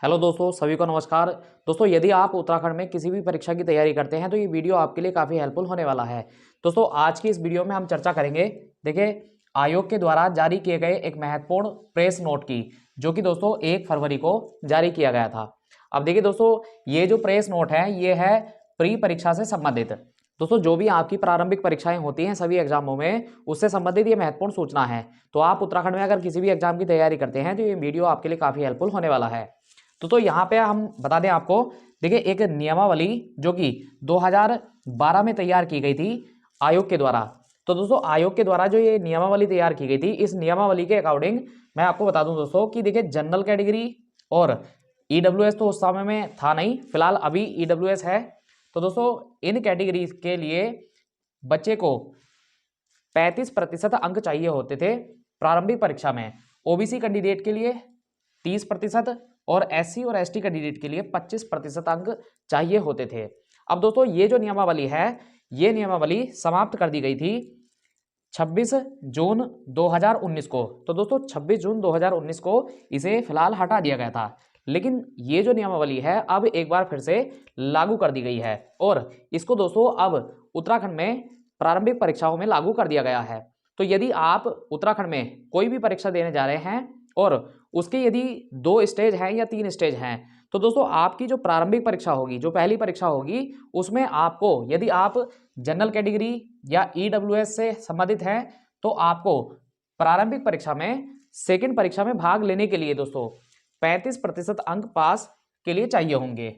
Hello दोस्तों, सभी को नमस्कार। दोस्तों, यदि आप उत्तराखंड में किसी भी परीक्षा की तैयारी करते हैं तो ये वीडियो आपके लिए काफ़ी हेल्पफुल होने वाला है। दोस्तों, आज की इस वीडियो में हम चर्चा करेंगे, देखिए, आयोग के द्वारा जारी किए गए एक महत्वपूर्ण प्रेस नोट की, जो कि दोस्तों 1 फरवरी को जारी किया गया था। अब देखिए दोस्तों, ये जो प्रेस नोट है ये है प्री परीक्षा से संबंधित। दोस्तों, जो भी आपकी प्रारंभिक परीक्षाएं होती हैं सभी एग्जामों में, उससे संबंधित ये महत्वपूर्ण सूचना है। तो आप उत्तराखंड में अगर किसी भी एग्जाम की तैयारी करते हैं तो ये वीडियो आपके लिए काफ़ी हेल्पफुल होने वाला है। तो यहाँ पे हम बता दें आपको, देखिए, एक नियमावली जो कि 2012 में तैयार की गई थी आयोग के द्वारा। तो दोस्तों, आयोग के द्वारा जो ये नियमावली तैयार की गई थी, इस नियमावली के अकॉर्डिंग मैं आपको बता दूं दोस्तों कि देखिए, जनरल कैटेगरी और ईडब्ल्यूएस तो उस समय में था नहीं, फिलहाल अभी ईडब्ल्यूएस है। तो दोस्तों, इन कैटेगरीज के लिए बच्चे को 35% अंक चाहिए होते थे प्रारंभिक परीक्षा में। ओबीसी कैंडिडेट के लिए 30% और एससी और एसटी कैंडिडेट के लिए 25% अंक चाहिए होते थे। अब दोस्तों, ये जो नियमावली है, ये नियमावली समाप्त कर दी गई थी 26 जून 2019 को। तो दोस्तों, 26 जून 2019 को इसे फिलहाल हटा दिया गया था, लेकिन ये जो नियमावली है अब एक बार फिर से लागू कर दी गई है और इसको दोस्तों अब उत्तराखंड में प्रारंभिक परीक्षाओं में लागू कर दिया गया है। तो यदि आप उत्तराखंड में कोई भी परीक्षा देने जा रहे हैं और उसके यदि 2 स्टेज हैं या 3 स्टेज हैं, तो दोस्तों आपकी जो प्रारंभिक परीक्षा होगी, जो पहली परीक्षा होगी, उसमें आपको, यदि आप जनरल कैटेगरी या ईडब्ल्यूएस से संबंधित हैं, तो आपको प्रारंभिक परीक्षा में सेकंड परीक्षा में भाग लेने के लिए दोस्तों 35% अंक पास के लिए चाहिए होंगे।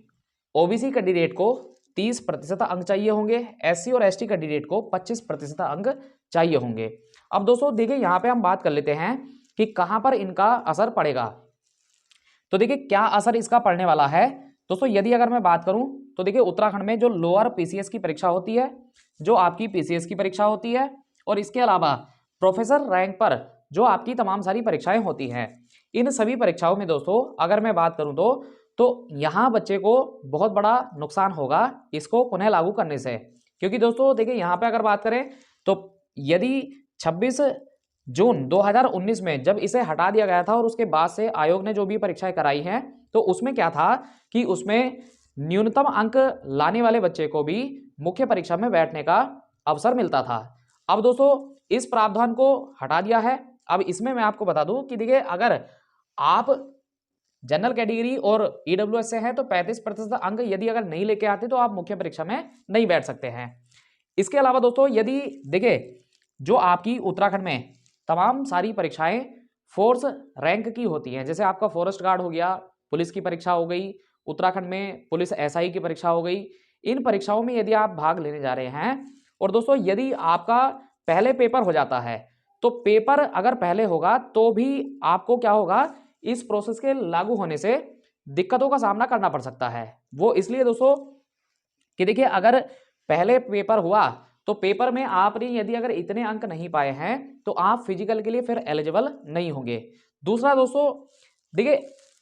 ओबीसी कैंडिडेट को 30% अंक चाहिए होंगे, एससी और एसटी कैंडिडेट को 25% अंक चाहिए होंगे। अब दोस्तों देखिए, यहाँ पे हम बात कर लेते हैं कि कहां पर इनका असर पड़ेगा। तो देखिए, क्या असर इसका पड़ने वाला है दोस्तों, यदि अगर मैं बात करूं तो देखिए, उत्तराखंड में जो लोअर पीसीएस की परीक्षा होती है, जो आपकी पीसीएस की परीक्षा होती है, और इसके अलावा प्रोफेसर रैंक पर जो आपकी तमाम सारी परीक्षाएं होती हैं, इन सभी परीक्षाओं में दोस्तों अगर मैं बात करूं तो यहां बच्चे को बहुत बड़ा नुकसान होगा इसको पुनः लागू करने से। क्योंकि दोस्तों देखिए, यहां पे अगर बात करें तो यदि 26 जून 2019 में जब इसे हटा दिया गया था और उसके बाद से आयोग ने जो भी परीक्षाएं कराई हैं, तो उसमें क्या था कि उसमें न्यूनतम अंक लाने वाले बच्चे को भी मुख्य परीक्षा में बैठने का अवसर मिलता था। अब दोस्तों इस प्रावधान को हटा दिया है। अब इसमें मैं आपको बता दूं कि देखिए, अगर आप जनरल कैटेगरी और ईडब्ल्यूएस से हैं तो 35% अंक यदि अगर नहीं लेके आते तो आप मुख्य परीक्षा में नहीं बैठ सकते हैं। इसके अलावा दोस्तों, यदि देखिए, जो आपकी उत्तराखंड में तमाम सारी परीक्षाएं फोर्स रैंक की होती हैं, जैसे आपका फॉरेस्ट गार्ड हो गया, पुलिस की परीक्षा हो गई, उत्तराखंड में पुलिस एसआई की परीक्षा हो गई, इन परीक्षाओं में यदि आप भाग लेने जा रहे हैं और दोस्तों यदि आपका पहले पेपर हो जाता है, तो पेपर अगर पहले होगा तो भी आपको क्या होगा, इस प्रोसेस के लागू होने से दिक्कतों का सामना करना पड़ सकता है। वो इसलिए दोस्तों कि देखिए, अगर पहले पेपर हुआ तो पेपर में आपने यदि अगर इतने अंक नहीं पाए हैं तो आप फिजिकल के लिए फिर एलिजिबल नहीं होंगे। दूसरा दोस्तों देखिए,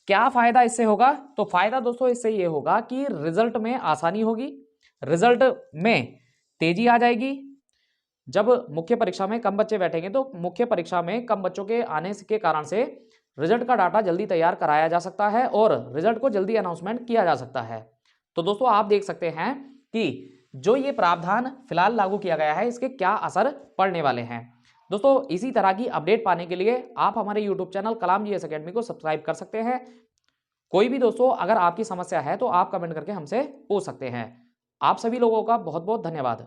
क्या फायदा इससे होगा, तो फायदा दोस्तों इससे ये होगा कि रिजल्ट में आसानी होगी, रिजल्ट में तेजी आ जाएगी। जब मुख्य परीक्षा में कम बच्चे बैठेंगे तो मुख्य परीक्षा में कम बच्चों के आने के कारण से रिजल्ट का डाटा जल्दी तैयार कराया जा सकता है और रिजल्ट को जल्दी अनाउंसमेंट किया जा सकता है। तो दोस्तों आप देख सकते हैं कि जो ये प्रावधान फिलहाल लागू किया गया है, इसके क्या असर पड़ने वाले हैं। दोस्तों इसी तरह की अपडेट पाने के लिए आप हमारे यूट्यूब चैनल कलाम जीएस एकेडमी को सब्सक्राइब कर सकते हैं। कोई भी दोस्तों अगर आपकी समस्या है तो आप कमेंट करके हमसे पूछ सकते हैं। आप सभी लोगों का बहुत बहुत धन्यवाद।